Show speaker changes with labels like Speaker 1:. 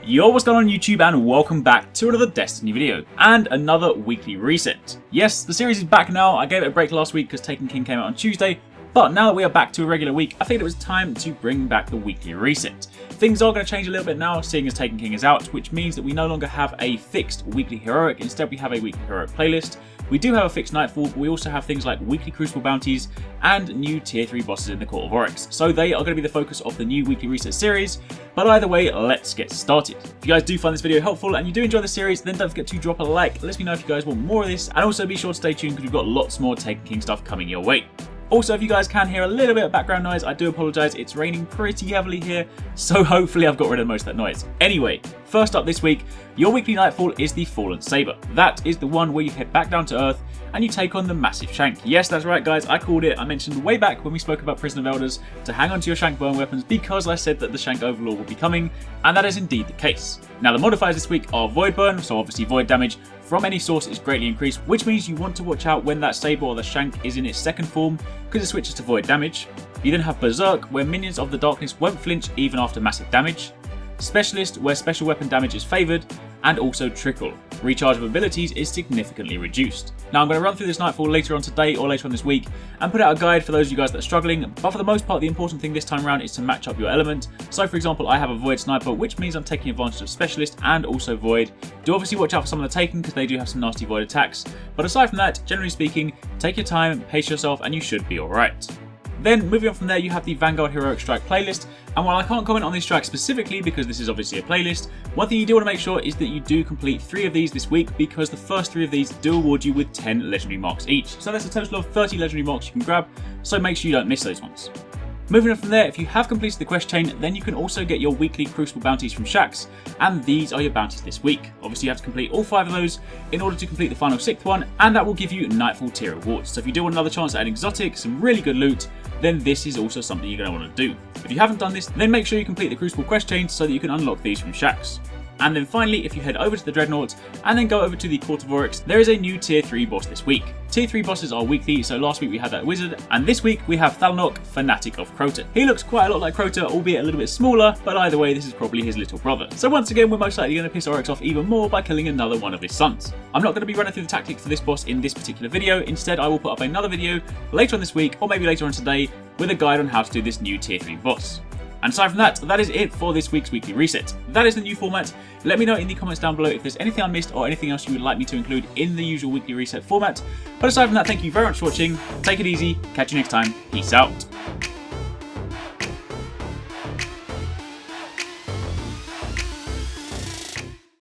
Speaker 1: Yo, what's going on YouTube, and welcome back to another Destiny video and another weekly reset. Yes, the series is back now. I gave it a break last week because Taken King came out on Tuesday, but now that we are back to a regular week, I figured it was time to bring back the weekly reset. Things are going to change a little bit now, seeing as Taken King is out, which means that we no longer have a fixed weekly heroic. Instead, we have a weekly heroic playlist. We do have a fixed Nightfall, but we also have things like weekly Crucible bounties and new tier 3 bosses in the Court of Oryx. So they are going to be the focus of the new weekly reset series. But either way, let's get started. If you guys do find this video helpful and you do enjoy the series, then don't forget to drop a like. Let me know if you guys want more of this, and also be sure to stay tuned because we've got lots more Taken King stuff coming your way. Also, if you guys can hear a little bit of background noise, I do apologise. It's raining pretty heavily here, so hopefully I've got rid of most of that noise. Anyway, first up this week, your weekly Nightfall is the Fallen Saber. That is the one where you head back down to Earth and you take on the massive shank. Yes, that's right guys, I called it. I mentioned way back when we spoke about Prison of Elders to hang on to your shank burn weapons because I said that the shank overlord would be coming, and that is indeed the case. Now the modifiers this week are void burn, so obviously void damage from any source is greatly increased, which means you want to watch out when that saber or the shank is in its second form because it switches to void damage. You then have Berserk, where minions of the darkness won't flinch even after massive damage. Specialist, where special weapon damage is favoured, and also Trickle. Recharge of abilities is significantly reduced. Now I'm going to run through this Nightfall later on today or later on this week and put out a guide for those of you guys that are struggling, but for the most part the important thing this time around is to match up your element. So for example, I have a Void Sniper, which means I'm taking advantage of Specialist and also Void. Do obviously watch out for some of the Taken because they do have some nasty Void attacks, but aside from that, generally speaking, take your time, pace yourself, and you should be alright. Then, moving on from there, you have the Vanguard Heroic Strike playlist, and while I can't comment on these strikes specifically because this is obviously a playlist, one thing you do want to make sure is that you do complete 3 of these this week because the first 3 of these do award you with 10 legendary marks each. So that's a total of 30 legendary marks you can grab, so make sure you don't miss those ones. Moving on from there, if you have completed the quest chain, then you can also get your weekly Crucible bounties from Arekkz, and these are your bounties this week. Obviously you have to complete all 5 of those in order to complete the final 6th one, and that will give you Nightfall tier rewards. So if you do want another chance at an exotic, some really good loot, then this is also something you're going to want to do. If you haven't done this, then make sure you complete the Crucible quest chain so that you can unlock these from Arekkz. And then finally, if you head over to the Dreadnought and then go over to the Court of Oryx, there is a new tier 3 boss this week. Tier 3 bosses are weekly, so last week we had that wizard, and this week we have Thalnok, Fanatic of Crota. He looks quite a lot like Crota, albeit a little bit smaller, but either way this is probably his little brother. So once again, we're most likely going to piss Oryx off even more by killing another one of his sons. I'm not going to be running through the tactics for this boss in this particular video. Instead, I will put up another video later on this week, or maybe later on today, with a guide on how to do this new tier 3 boss. And aside from that, that is it for this week's weekly reset. That is the new format. Let me know in the comments down below if there's anything I missed or anything else you would like me to include in the usual weekly reset format. But aside from that, thank you very much for watching. Take it easy. Catch you next time. Peace out.